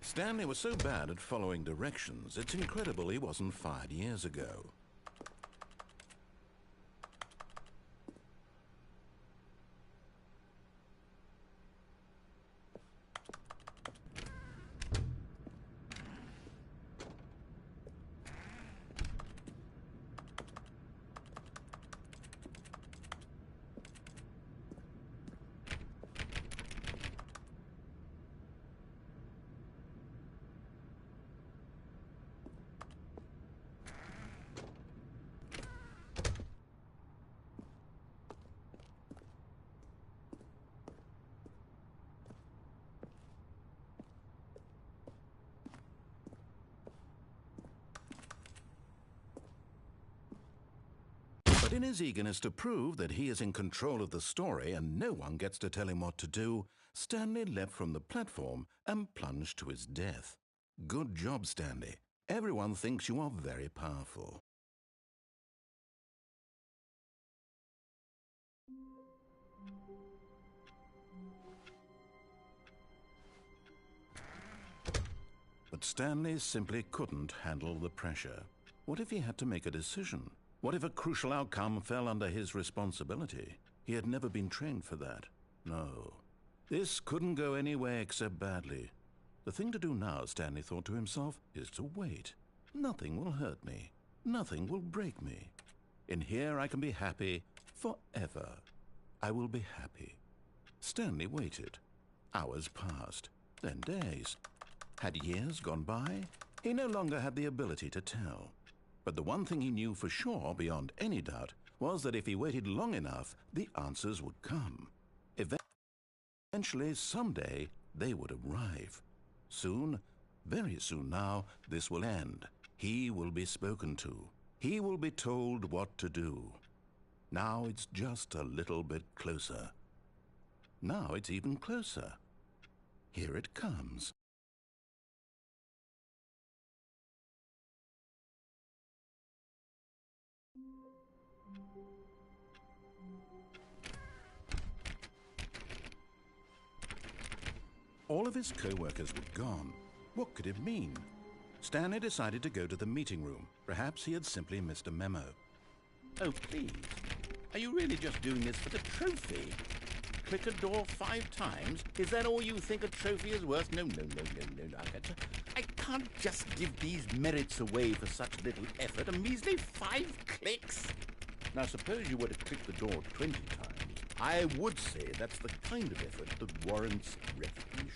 Stanley was so bad at following directions, it's incredible he wasn't fired years ago. But in his eagerness to prove that he is in control of the story and no one gets to tell him what to do, Stanley leapt from the platform and plunged to his death. Good job, Stanley. Everyone thinks you are very powerful. But Stanley simply couldn't handle the pressure. What if he had to make a decision? What if a crucial outcome fell under his responsibility? He had never been trained for that. No. This couldn't go any way except badly. The thing to do now, Stanley thought to himself, is to wait. Nothing will hurt me. Nothing will break me. In here I can be happy forever. I will be happy. Stanley waited. Hours passed, then days. Had years gone by? He no longer had the ability to tell. But the one thing he knew for sure, beyond any doubt, was that if he waited long enough, the answers would come. Eventually, someday, they would arrive. Soon, very soon now, this will end. He will be spoken to. He will be told what to do. Now it's just a little bit closer. Now it's even closer. Here it comes. All of his co-workers were gone. What could it mean? Stanley decided to go to the meeting room. Perhaps he had simply missed a memo. Oh, please. Are you really just doing this for the trophy? Click a door 5 times? Is that all you think a trophy is worth? No. I can't just give these merits away for such little effort. A measly 5 clicks. Now, suppose you were to click the door 20 times. I would say that's the kind of effort that warrants recognition.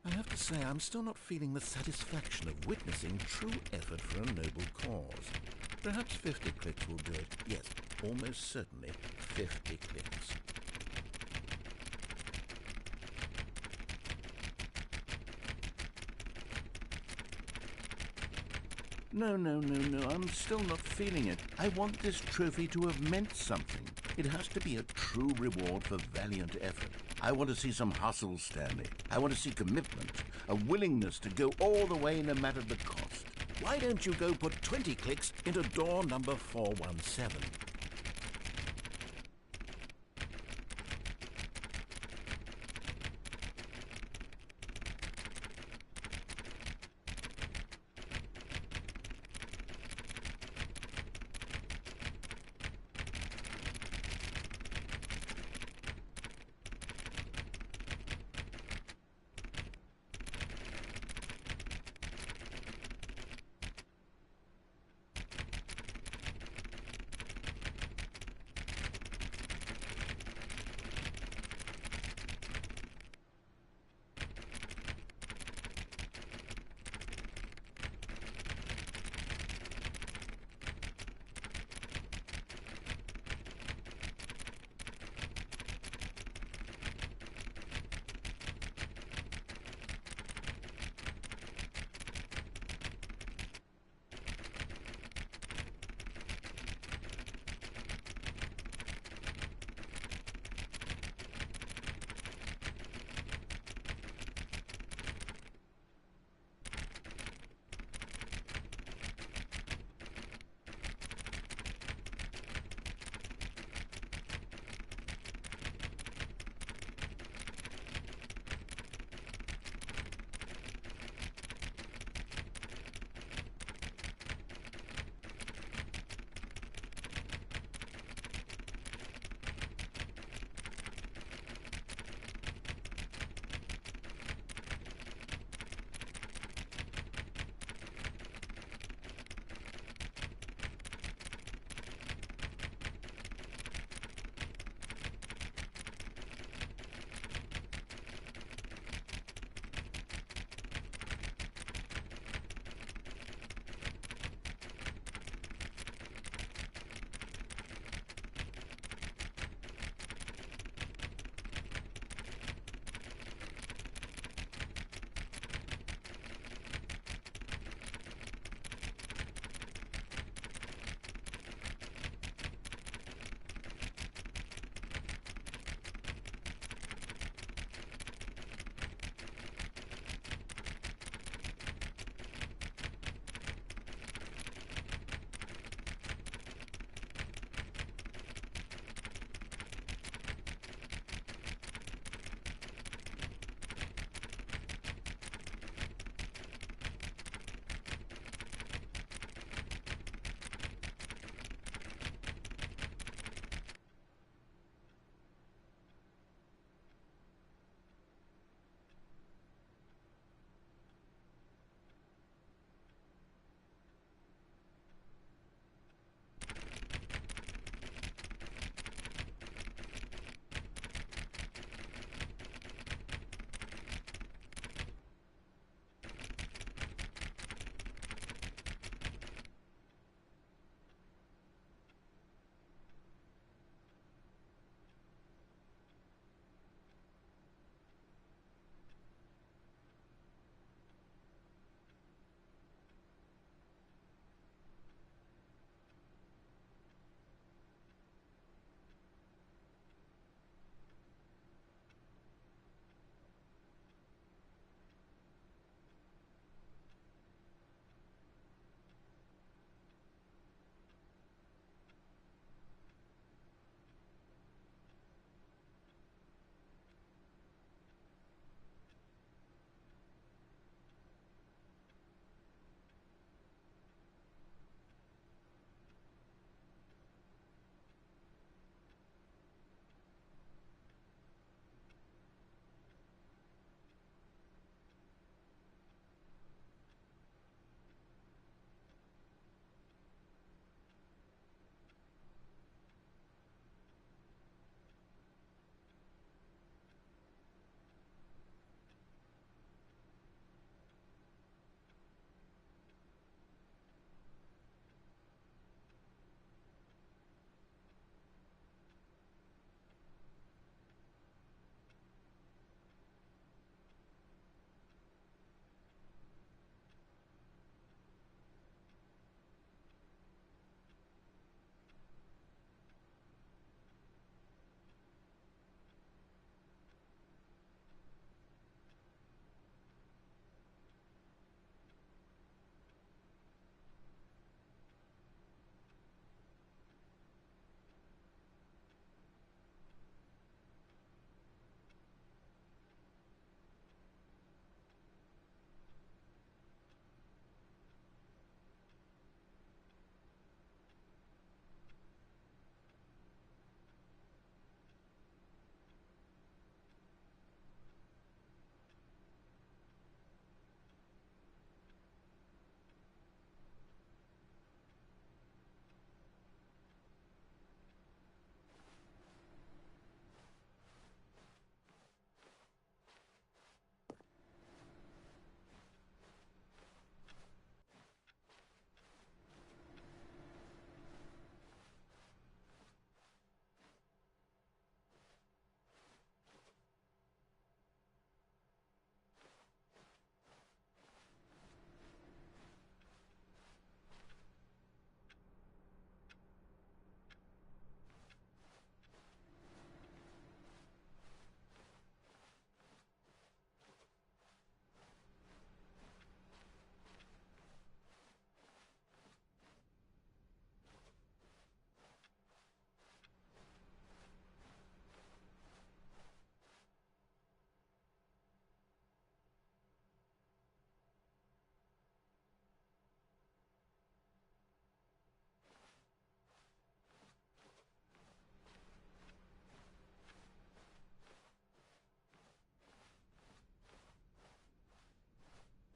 I have to say, I'm still not feeling the satisfaction of witnessing true effort for a noble cause. Perhaps 50 clicks will do it. Yes, almost certainly 50 clicks. No, I'm still not feeling it. I want this trophy to have meant something. It has to be a true reward for valiant effort. I want to see some hustle, Stanley. I want to see commitment, a willingness to go all the way no matter the cost. Why don't you go put 20 clicks into door number 417?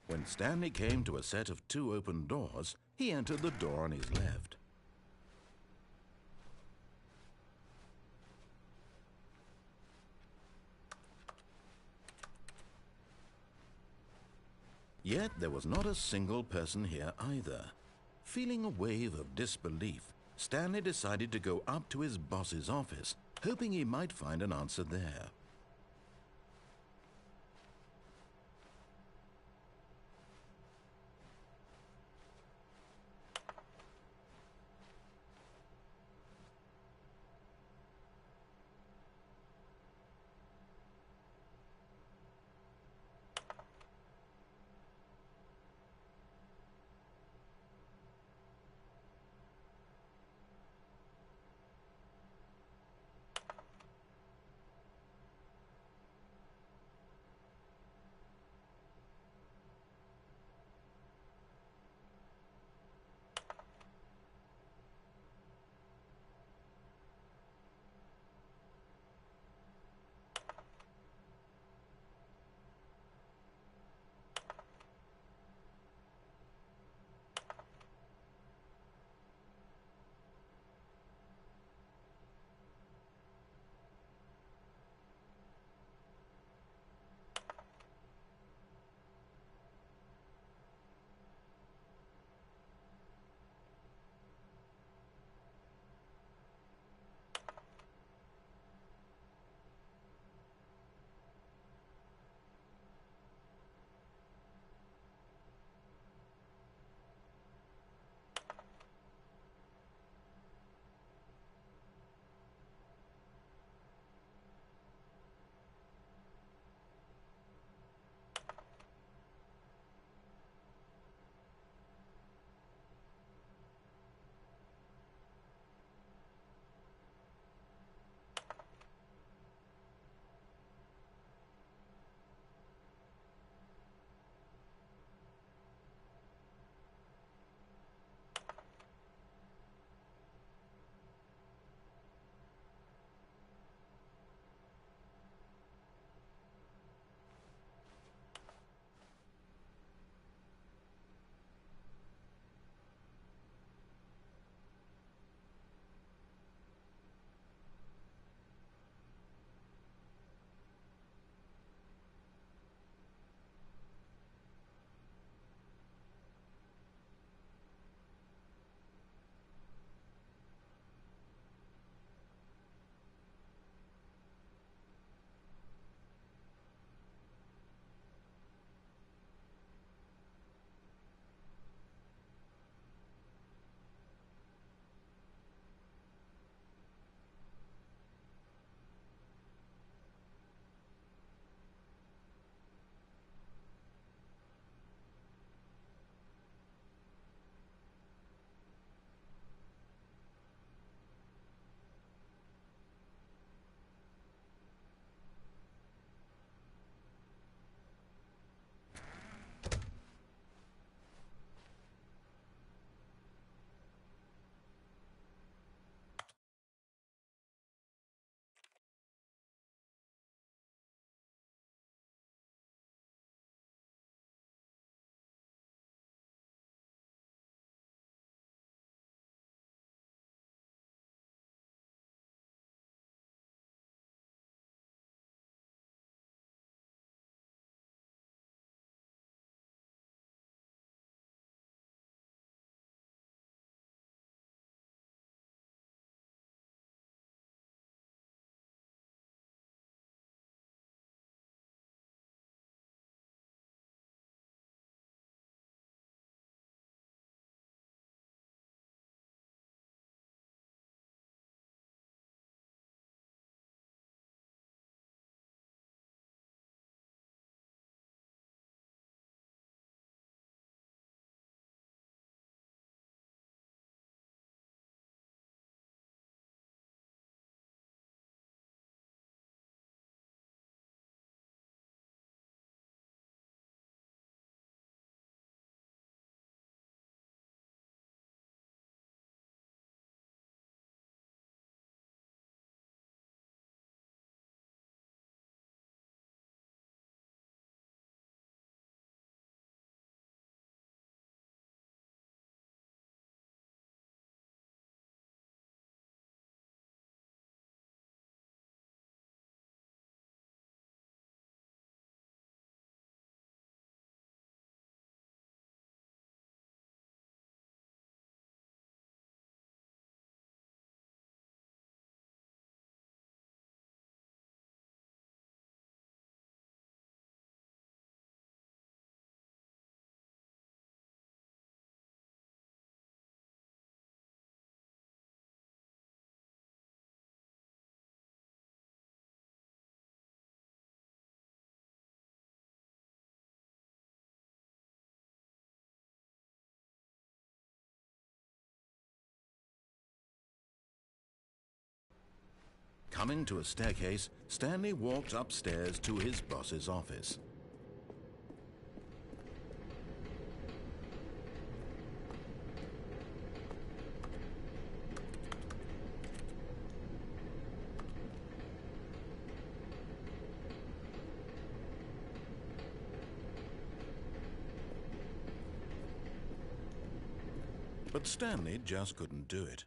When Stanley came to a set of 2 open doors, he entered the door on his left. Yet there was not a single person here either. Feeling a wave of disbelief, Stanley decided to go up to his boss's office, hoping he might find an answer there. Coming to a staircase, Stanley walked upstairs to his boss's office. But Stanley just couldn't do it.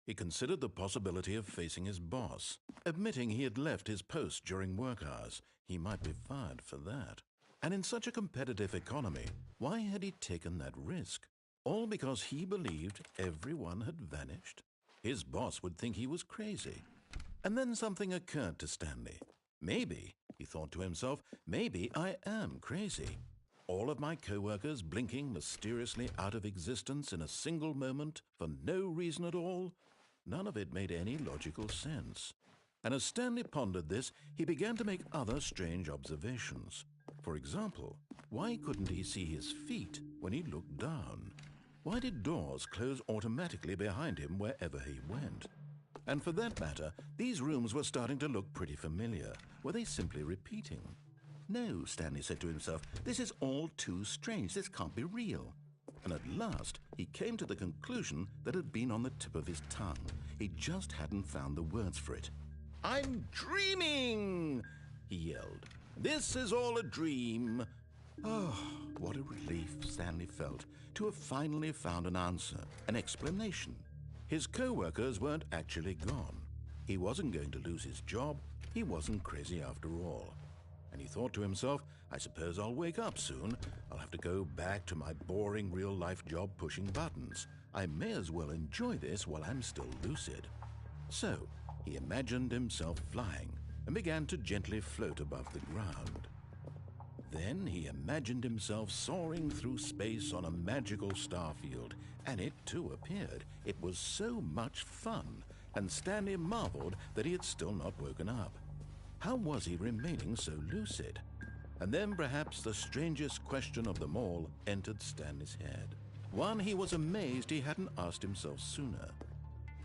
He considered the possibility of facing his boss. Admitting he had left his post during work hours, he might be fired for that. And in such a competitive economy, why had he taken that risk? All because he believed everyone had vanished? His boss would think he was crazy. And then something occurred to Stanley. Maybe, he thought to himself, maybe I am crazy. All of my co-workers blinking mysteriously out of existence in a single moment for no reason at all? None of it made any logical sense. And as Stanley pondered this, he began to make other strange observations. For example, why couldn't he see his feet when he looked down? Why did doors close automatically behind him wherever he went? And for that matter, these rooms were starting to look pretty familiar. Were they simply repeating? No, Stanley said to himself, this is all too strange. This can't be real. And at last, he came to the conclusion that had been on the tip of his tongue. He just hadn't found the words for it. "I'm dreaming!" he yelled. "This is all a dream." Oh, what a relief Stanley felt to have finally found an answer, an explanation. His co-workers weren't actually gone. He wasn't going to lose his job. He wasn't crazy after all. And he thought to himself, I suppose I'll wake up soon. I'll have to go back to my boring real-life job pushing buttons. I may as well enjoy this while I'm still lucid. So he imagined himself flying and began to gently float above the ground. Then he imagined himself soaring through space on a magical starfield, and it too appeared. It was so much fun, and Stanley marveled that he had still not woken up. How was he remaining so lucid? And then perhaps the strangest question of them all entered Stanley's head. One he was amazed he hadn't asked himself sooner.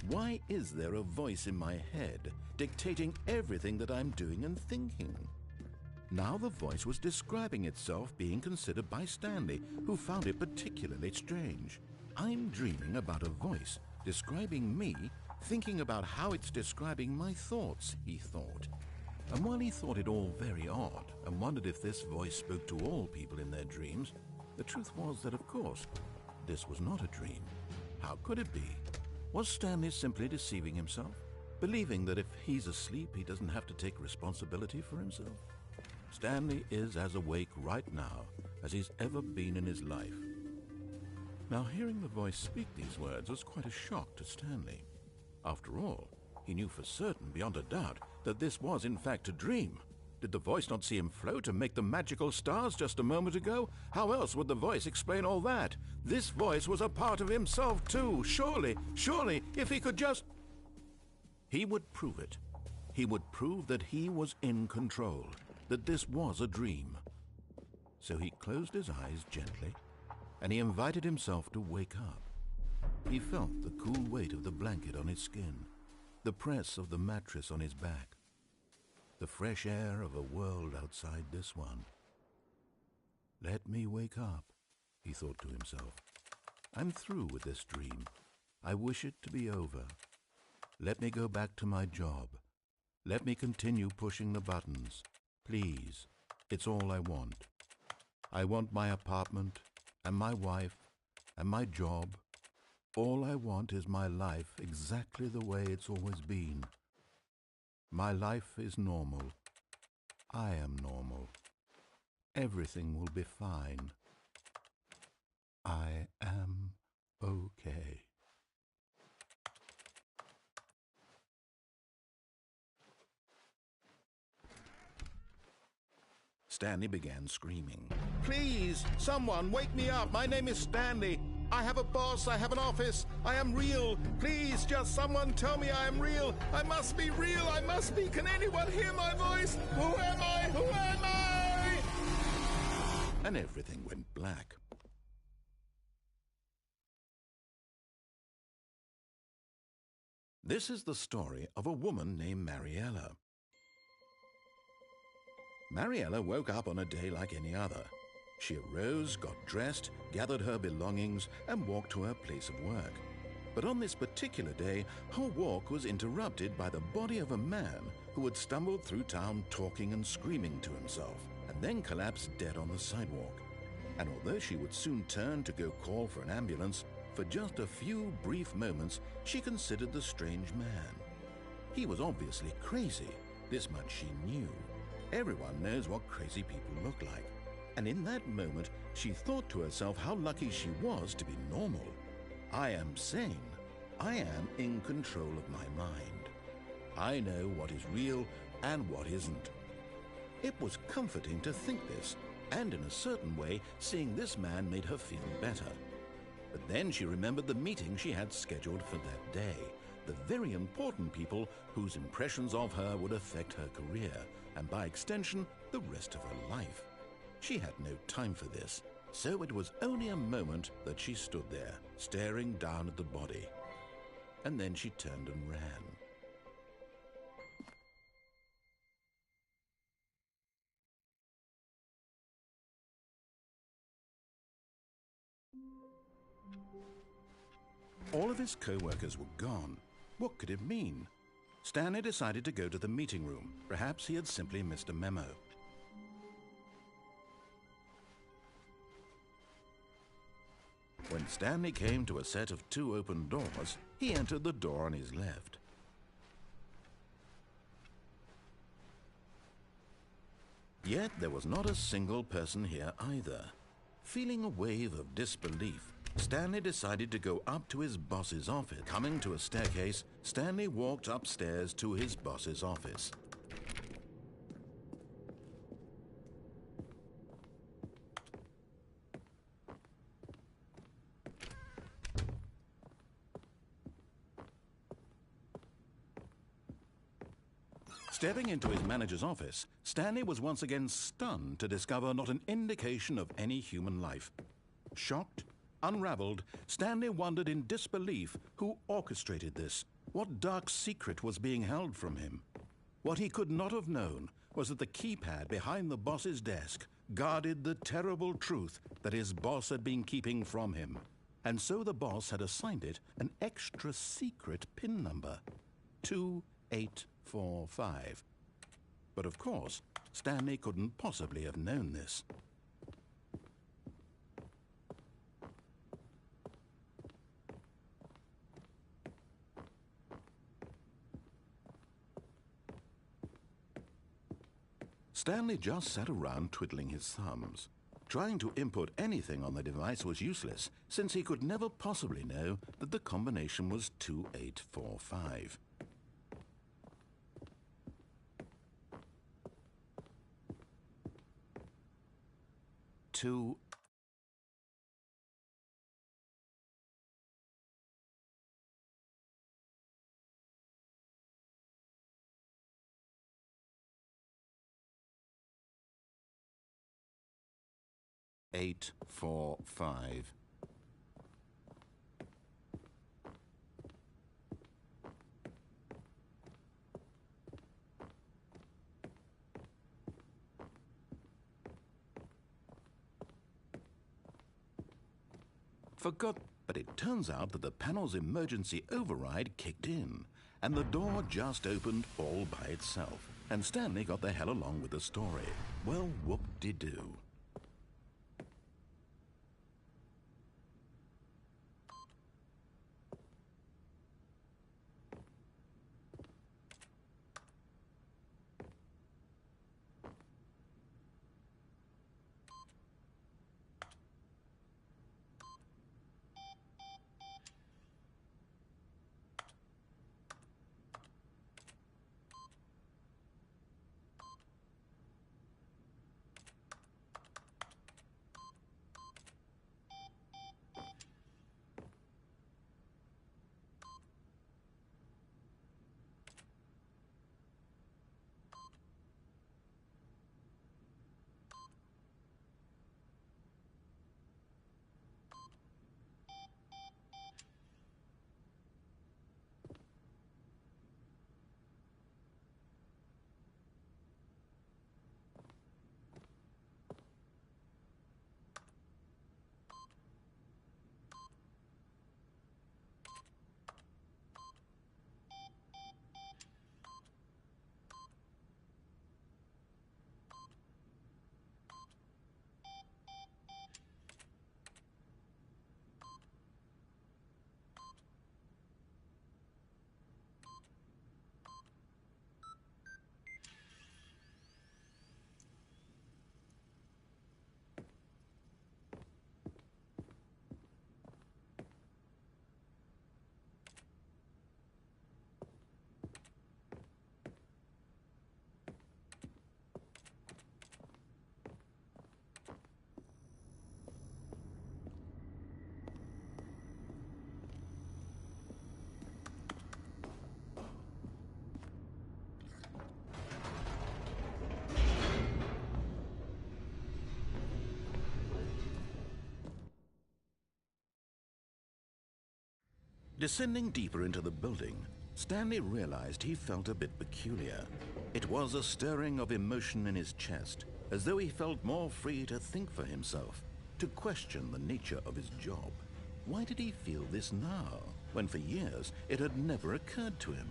Why is there a voice in my head dictating everything that I'm doing and thinking? Now the voice was describing itself being considered by Stanley, who found it particularly strange. I'm dreaming about a voice describing me, thinking about how it's describing my thoughts, he thought. And while he thought it all very odd and wondered if this voice spoke to all people in their dreams, the truth was that, of course, this was not a dream. How could it be? Was Stanley simply deceiving himself, believing that if he's asleep, he doesn't have to take responsibility for himself? Stanley is as awake right now as he's ever been in his life. Now, hearing the voice speak these words was quite a shock to Stanley. After all, he knew for certain, beyond a doubt, that this was in fact a dream. Did the voice not see him float and make the magical stars just a moment ago? How else would the voice explain all that? This voice was a part of himself too. Surely, if he could just... He would prove it. He would prove that he was in control, that this was a dream. So he closed his eyes gently, and he invited himself to wake up. He felt the cool weight of the blanket on his skin, the press of the mattress on his back, the fresh air of a world outside this one. Let me wake up, he thought to himself. I'm through with this dream. I wish it to be over. Let me go back to my job. Let me continue pushing the buttons. Please, it's all I want. I want my apartment and my wife and my job. All I want is my life exactly the way it's always been. My life is normal. I am normal. Everything will be fine. I am okay. Stanley began screaming. Please, someone, wake me up. My name is Stanley. I have a boss. I have an office. I am real. Please, just someone tell me I am real. I must be real. I must be. Can anyone hear my voice? Who am I? Who am I? And everything went black. This is the story of a woman named Mariella. Mariella woke up on a day like any other. She arose, got dressed, gathered her belongings, and walked to her place of work. But on this particular day, her walk was interrupted by the body of a man who had stumbled through town talking and screaming to himself, and then collapsed dead on the sidewalk. And although she would soon turn to go call for an ambulance, for just a few brief moments she considered the strange man. He was obviously crazy, this much she knew. Everyone knows what crazy people look like. And in that moment, she thought to herself how lucky she was to be normal. I am sane. I am in control of my mind. I know what is real and what isn't. It was comforting to think this, and in a certain way, seeing this man made her feel better. But then she remembered the meeting she had scheduled for that day, the very important people whose impressions of her would affect her career, and by extension, the rest of her life. She had no time for this, so it was only a moment that she stood there, staring down at the body. And then she turned and ran. All of his co-workers were gone. What could it mean? Stanley decided to go to the meeting room. Perhaps he had simply missed a memo. When Stanley came to a set of 2 open doors, he entered the door on his left. Yet there was not a single person here either. Feeling a wave of disbelief, Stanley decided to go up to his boss's office. Coming to a staircase, Stanley walked upstairs to his boss's office. Stepping into his manager's office, Stanley was once again stunned to discover not an indication of any human life. Shocked, unraveled, Stanley wondered in disbelief who orchestrated this. What dark secret was being held from him? What he could not have known was that the keypad behind the boss's desk guarded the terrible truth that his boss had been keeping from him. And so the boss had assigned it an extra secret PIN number, 2845. But of course, Stanley couldn't possibly have known this. Stanley just sat around twiddling his thumbs. Trying to input anything on the device was useless, since he could never possibly know that the combination was 2845. Two 845. Forgot, but it turns out that the panel's emergency override kicked in, and the door just opened all by itself. And Stanley got the hell along with the story. Well, whoop-de-doo. Descending deeper into the building, Stanley realized he felt a bit peculiar. It was a stirring of emotion in his chest, as though he felt more free to think for himself, to question the nature of his job. Why did he feel this now, when for years it had never occurred to him?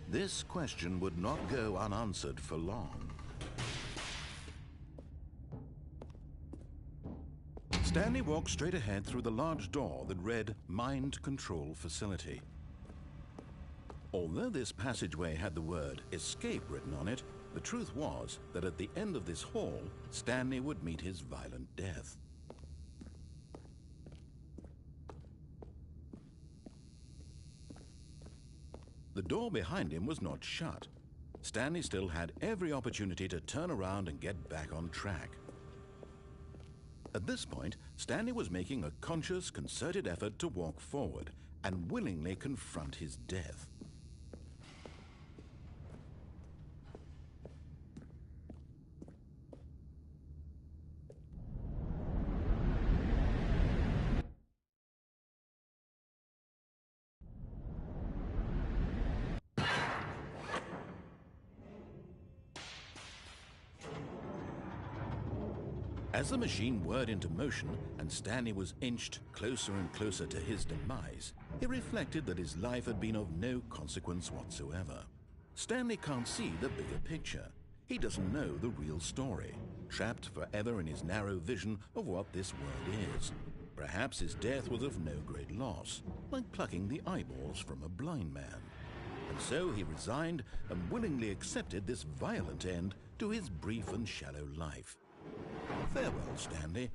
This question would not go unanswered for long. Stanley walked straight ahead through the large door that read Mind Control Facility. Although this passageway had the word Escape written on it, the truth was that at the end of this hall, Stanley would meet his violent death. The door behind him was not shut. Stanley still had every opportunity to turn around and get back on track. At this point, Stanley was making a conscious, concerted effort to walk forward and willingly confront his death. As the machine whirred into motion and Stanley was inched closer and closer to his demise, he reflected that his life had been of no consequence whatsoever. Stanley can't see the bigger picture. He doesn't know the real story, trapped forever in his narrow vision of what this world is. Perhaps his death was of no great loss, like plucking the eyeballs from a blind man. And so he resigned and willingly accepted this violent end to his brief and shallow life. Farewell, Stanley.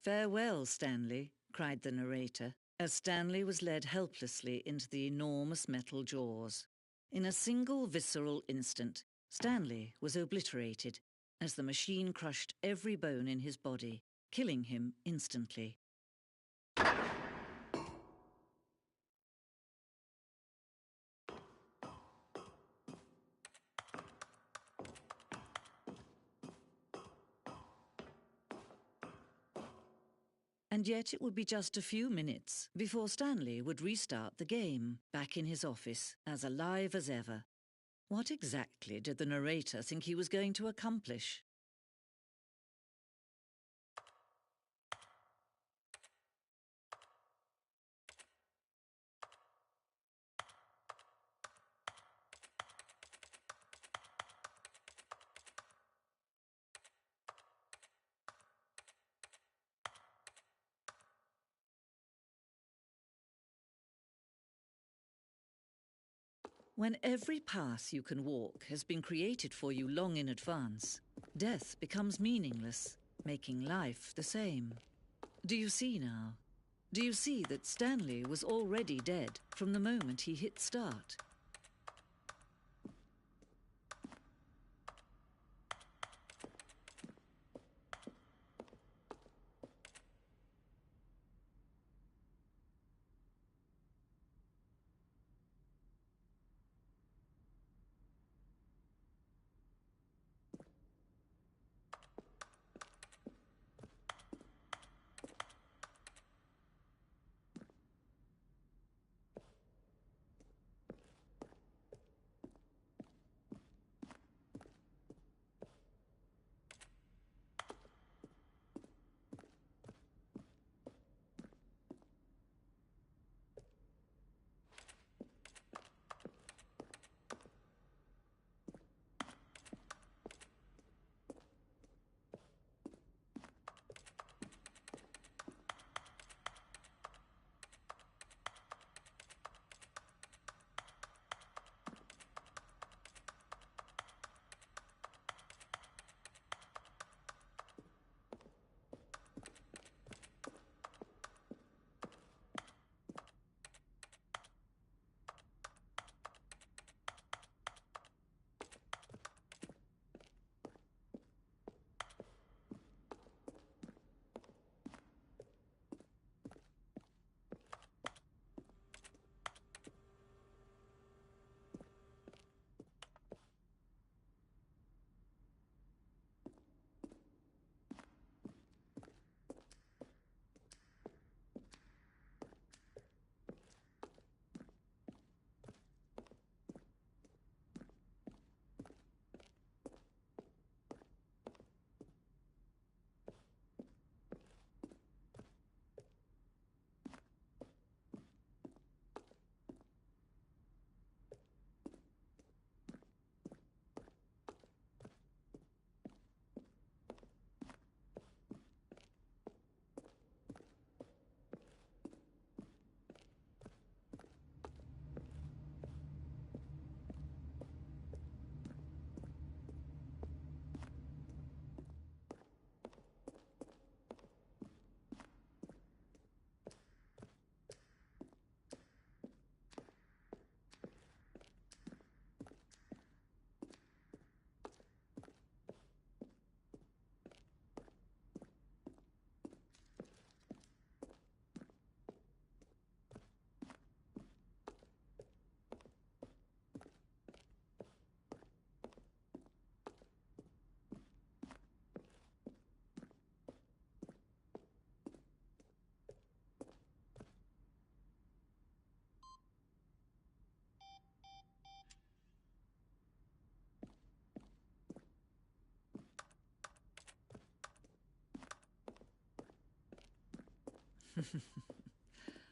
"Farewell, Stanley," cried the narrator, as Stanley was led helplessly into the enormous metal jaws. In a single visceral instant, Stanley was obliterated as the machine crushed every bone in his body, killing him instantly. And yet it would be just a few minutes before Stanley would restart the game, back in his office, as alive as ever. What exactly did the narrator think he was going to accomplish? When every path you can walk has been created for you long in advance, death becomes meaningless, making life the same. Do you see now? Do you see that Stanley was already dead from the moment he hit start?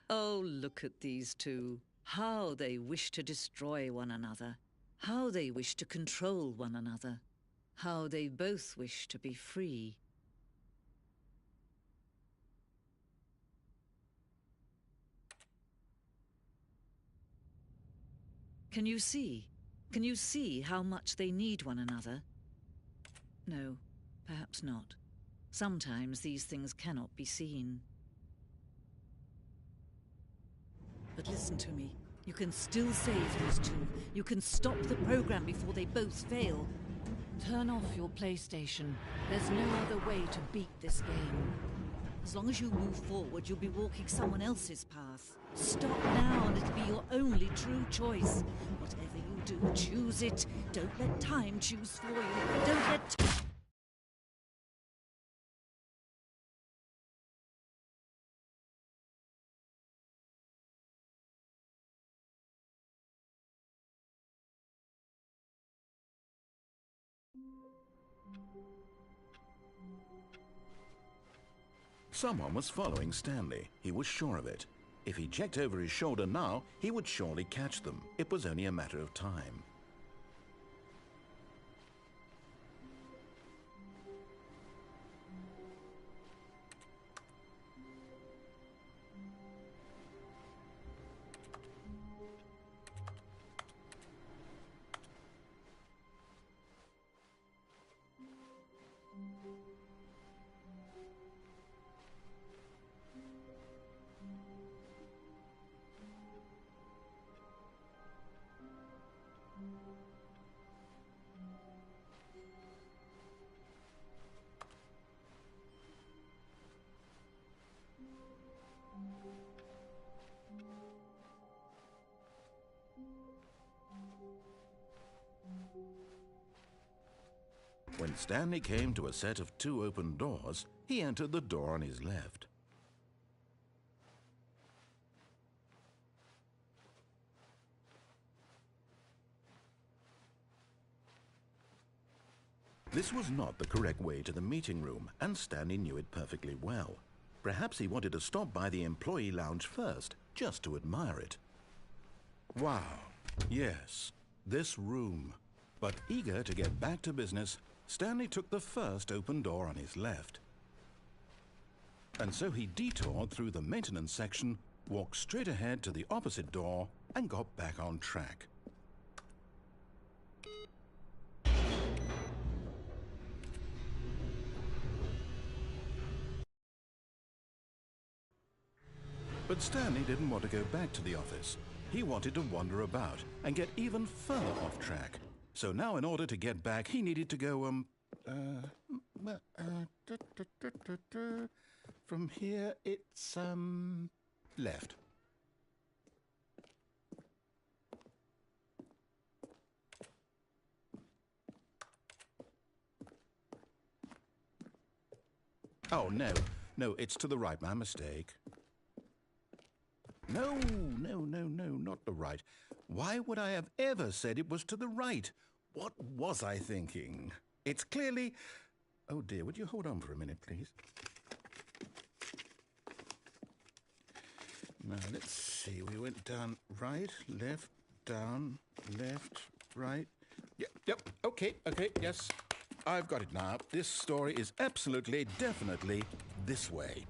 Oh, look at these two. How they wish to destroy one another. How they wish to control one another. How they both wish to be free. Can you see? Can you see how much they need one another? No, perhaps not. Sometimes these things cannot be seen. But listen to me. You can still save these two. You can stop the program before they both fail. Turn off your PlayStation. There's no other way to beat this game. As long as you move forward, you'll be walking someone else's path. Stop now and it'll be your only true choice. Whatever you do, choose it. Don't let time choose for you. Don't let... Someone was following Stanley. He was sure of it. If he checked over his shoulder now, he would surely catch them. It was only a matter of time. When Stanley came to a set of 2 open doors, he entered the door on his left. This was not the correct way to the meeting room, and Stanley knew it perfectly well. Perhaps he wanted to stop by the employee lounge first, just to admire it. Wow, yes, this room. But eager to get back to business, Stanley took the first open door on his left. And so he detoured through the maintenance section, walked straight ahead to the opposite door, and got back on track. But Stanley didn't want to go back to the office. He wanted to wander about and get even further off track. So now in order to get back, he needed to go, from here it's, left. Oh, no, it's to the right, my mistake. No, not the right. Why would I have ever said it was to the right? What was I thinking? It's clearly... Oh dear, would you hold on for a minute, please? Now, let's see. We went down right, left, down, left, right. Yep, okay, yes. I've got it now. This story is absolutely, definitely this way.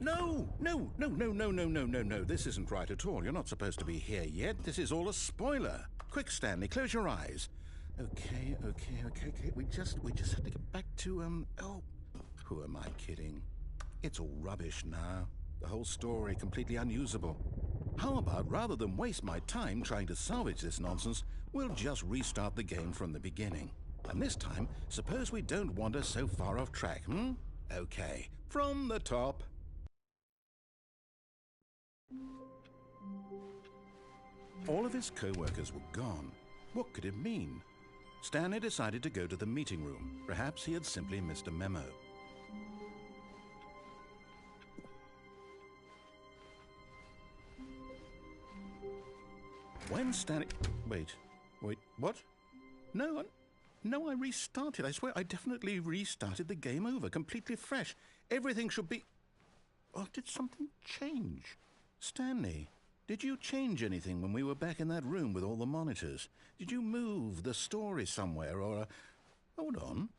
No. This isn't right at all. You're not supposed to be here yet. This is all a spoiler. Quick, Stanley, close your eyes. Okay. We just have to get back to, oh, who am I kidding? It's all rubbish now. The whole story completely unusable. How about, rather than waste my time trying to salvage this nonsense, we'll just restart the game from the beginning. And this time, suppose we don't wander so far off track, Okay, from the top. All of his co-workers were gone. What could it mean? Stanley decided to go to the meeting room. Perhaps he had simply missed a memo. When Stanley... Wait, what? No, I restarted. I swear I definitely restarted the game over, completely fresh. Everything should be... Oh, did something change? Stanley, did you change anything when we were back in that room with all the monitors? Did you move the story somewhere or... Hold on.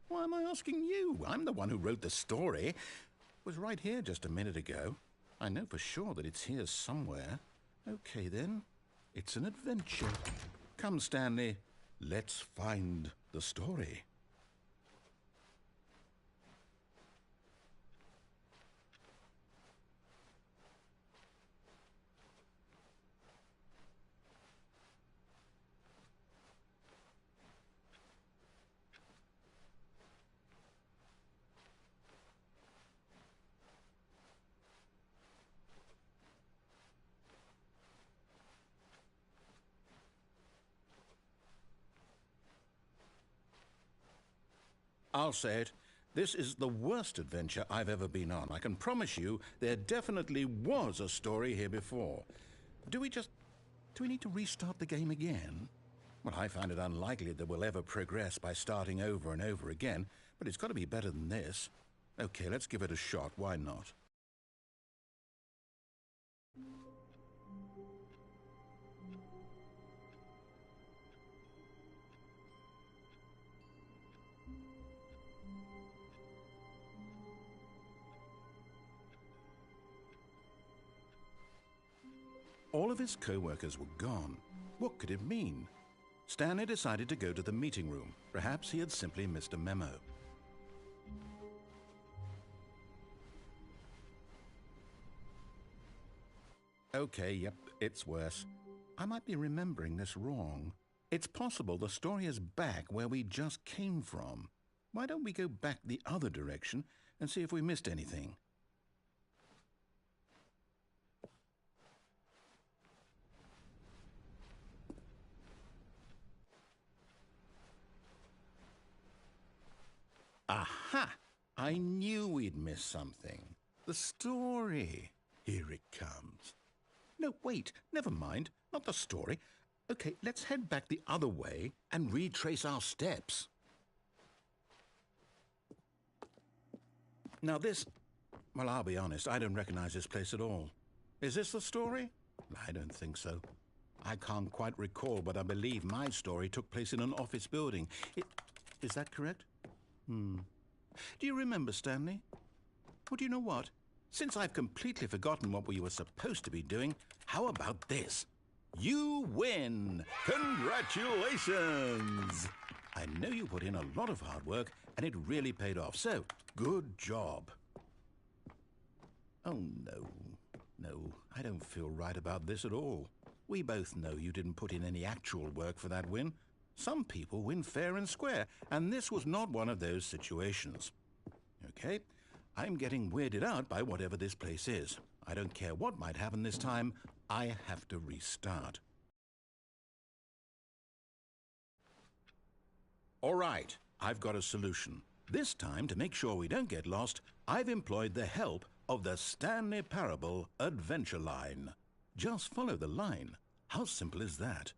Why am I asking you? I'm the one who wrote the story. It was right here just a minute ago. I know for sure that it's here somewhere. Okay, then. It's an adventure. Come, Stanley. Let's find the story. I'll say it. This is the worst adventure I've ever been on. I can promise you there definitely was a story here before. Do we need to restart the game again? Well, I find it unlikely that we'll ever progress by starting over and over again, but it's got to be better than this. Okay, let's give it a shot. Why not? All of his co-workers were gone. What could it mean? Stanley decided to go to the meeting room. Perhaps he had simply missed a memo. Okay, yep, it's worse. I might be remembering this wrong. It's possible the story is back where we just came from. Why don't we go back the other direction and see if we missed anything? Aha! I knew we'd missed something. The story. Here it comes. No, wait, never mind. Not the story. Okay, let's head back the other way and retrace our steps. Now this... Well, I'll be honest, I don't recognize this place at all. Is this the story? I don't think so. I can't quite recall, but I believe my story took place in an office building. Is that correct? Do you remember, Stanley? Well, do you know what? Since I've completely forgotten what we were supposed to be doing, how about this? You win! Congratulations! I know you put in a lot of hard work, and it really paid off, so good job. Oh, no, I don't feel right about this at all. We both know you didn't put in any actual work for that win. Some people win fair and square, and this was not one of those situations. Okay, I'm getting weirded out by whatever this place is. I don't care what might happen this time. I have to restart. All right, I've got a solution. This time, to make sure we don't get lost, I've employed the help of the Stanley Parable Adventure Line. Just follow the line. How simple is that?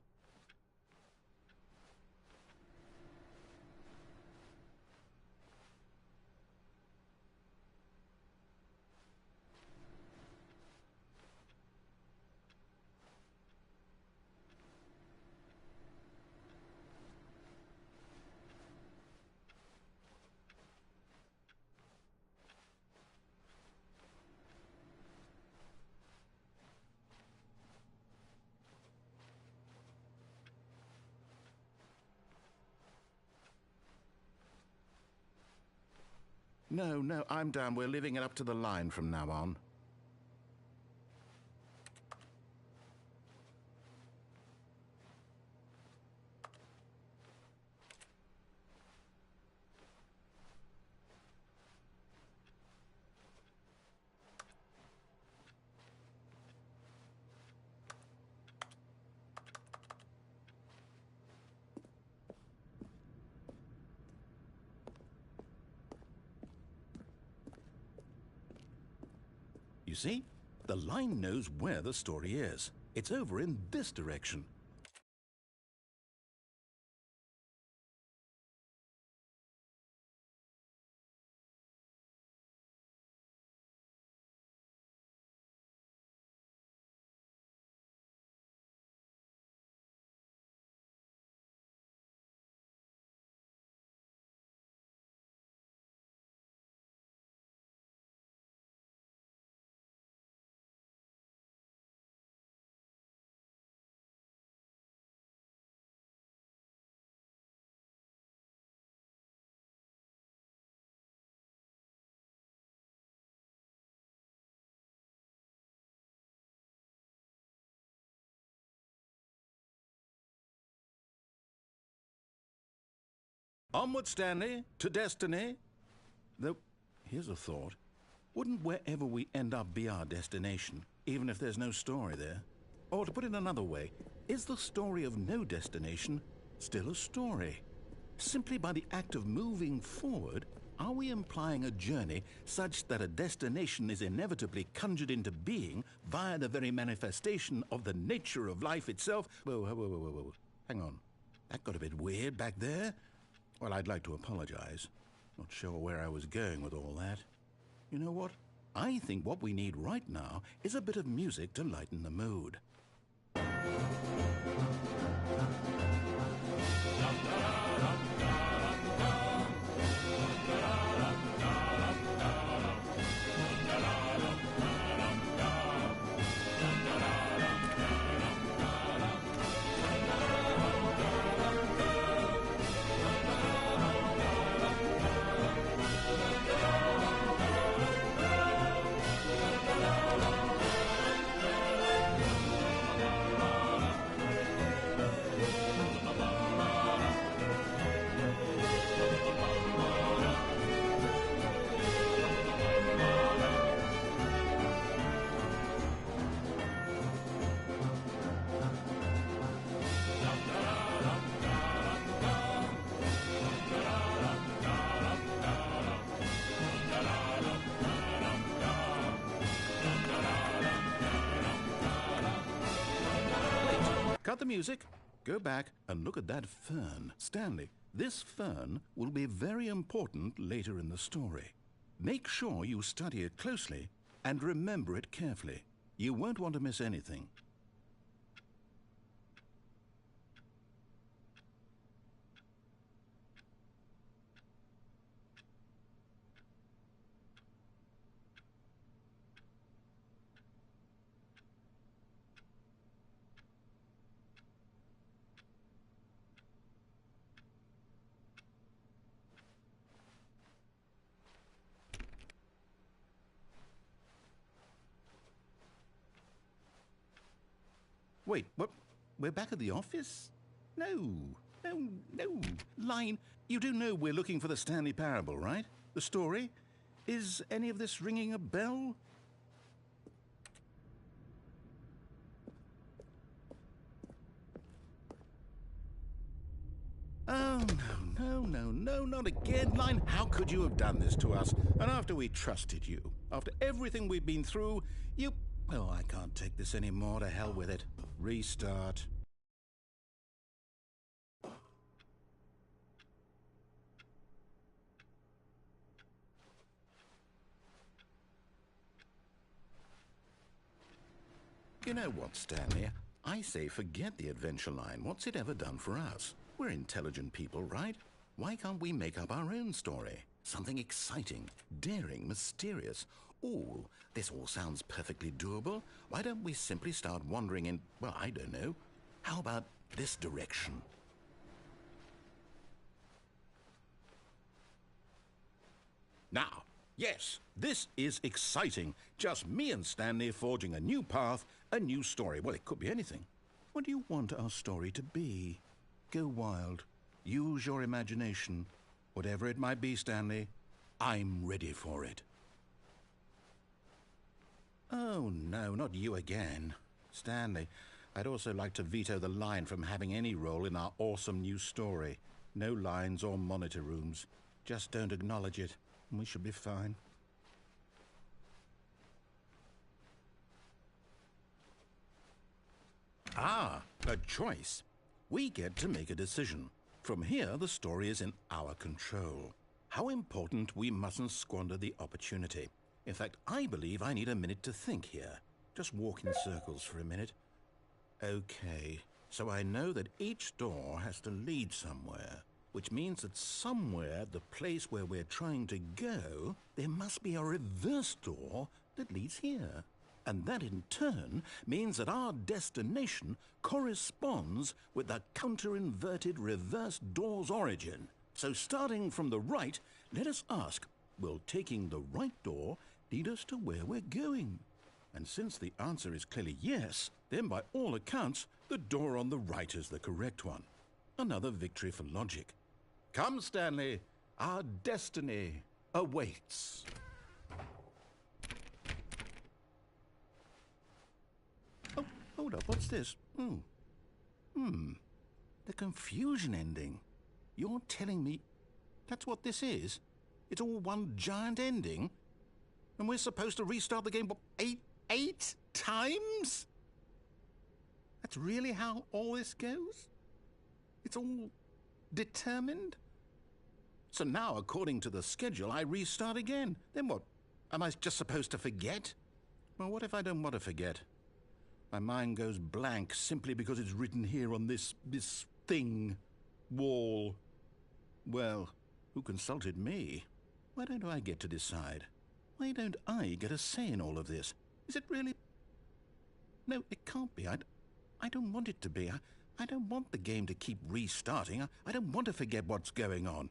No, I'm down. We're leaving it up to the line from now on. You see, the line knows where the story is. It's over in this direction. Onward, Stanley, to destiny. Though, here's a thought. Wouldn't wherever we end up be our destination, even if there's no story there? Or to put it another way, is the story of no destination still a story? Simply by the act of moving forward, are we implying a journey such that a destination is inevitably conjured into being via the very manifestation of the nature of life itself? Whoa. Hang on. That got a bit weird back there. Well, I'd like to apologize. Not sure where I was going with all that. You know what? I think what we need right now is a bit of music to lighten the mood. Cut the music, go back and look at that fern. Stanley, this fern will be very important later in the story. Make sure you study it closely and remember it carefully. You won't want to miss anything. Wait, what? We're back at the office? No. Line, you do know we're looking for the Stanley Parable, right? The story? Is any of this ringing a bell? Oh, no, not again, Line. How could you have done this to us? And after we trusted you, after everything we've been through, you... Oh, I can't take this anymore. To hell with it. Restart. You know what, Stanley? I say forget the adventure line. What's it ever done for us? We're intelligent people, right? Why can't we make up our own story? Something exciting, daring, mysterious. Ooh, this all sounds perfectly doable. Why don't we simply start wandering in, well, I don't know. How about this direction? Now, yes, this is exciting. Just me and Stanley forging a new path, a new story. Well, it could be anything. What do you want our story to be? Go wild. Use your imagination. Whatever it might be, Stanley, I'm ready for it. Oh, no, not you again. Stanley, I'd also like to veto the line from having any role in our awesome new story. No lines or monitor rooms. Just don't acknowledge it, and we should be fine. Ah, a choice. We get to make a decision. From here, the story is in our control. How important we mustn't squander the opportunity. In fact, I believe I need a minute to think here. Just walk in circles for a minute. Okay, so I know that each door has to lead somewhere, which means that somewhere at the place where we're trying to go, there must be a reverse door that leads here. And that in turn means that our destination corresponds with the counter-inverted reverse door's origin. So starting from the right, let us ask, will taking the right door lead us to where we're going? And since the answer is clearly yes, then by all accounts, the door on the right is the correct one. Another victory for logic. Come, Stanley, our destiny awaits. Oh, hold up, what's this? The confusion ending. You're telling me that's what this is? It's all one giant ending? And we're supposed to restart the game, what, eight times? That's really how all this goes? It's all determined? So now, according to the schedule, I restart again. Then what? Am I just supposed to forget? Well, what if I don't want to forget? My mind goes blank simply because it's written here on this thing, wall. Well, who consulted me? Why don't I get to decide? Why don't I get a say in all of this? Is it really? No, it can't be. I don't want it to be. I don't want the game to keep restarting. I don't want to forget what's going on.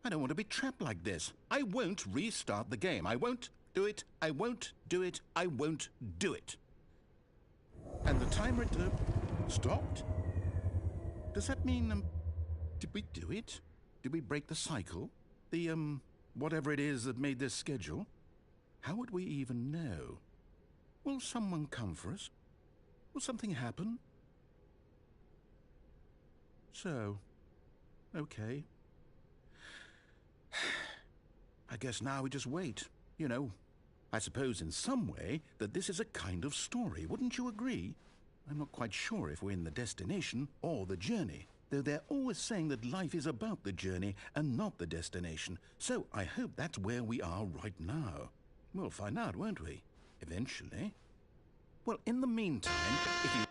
I don't want to be trapped like this. I won't restart the game. I won't do it. I won't do it. I won't do it. And the timer stopped? Does that mean, did we do it? Did we break the cycle? The, whatever it is that made this schedule? How would we even know? Will someone come for us? Will something happen? So, okay. I guess now we just wait, you know. I suppose in some way that this is a kind of story, wouldn't you agree? I'm not quite sure if we're in the destination or the journey, though they're always saying that life is about the journey and not the destination, so I hope that's where we are right now. We'll find out, won't we? Eventually. Well, in the meantime, if you...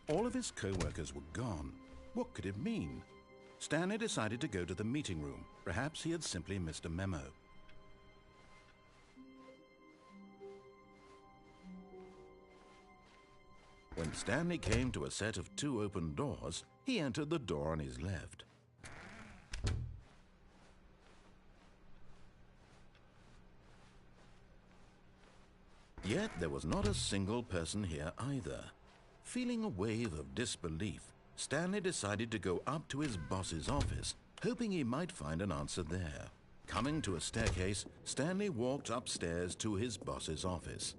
All of his co-workers were gone. What could it mean? Stanley decided to go to the meeting room. Perhaps he had simply missed a memo. When Stanley came to a set of 2 open doors, he entered the door on his left. Yet there was not a single person here either. Feeling a wave of disbelief, Stanley decided to go up to his boss's office, hoping he might find an answer there. Coming to a staircase, Stanley walked upstairs to his boss's office.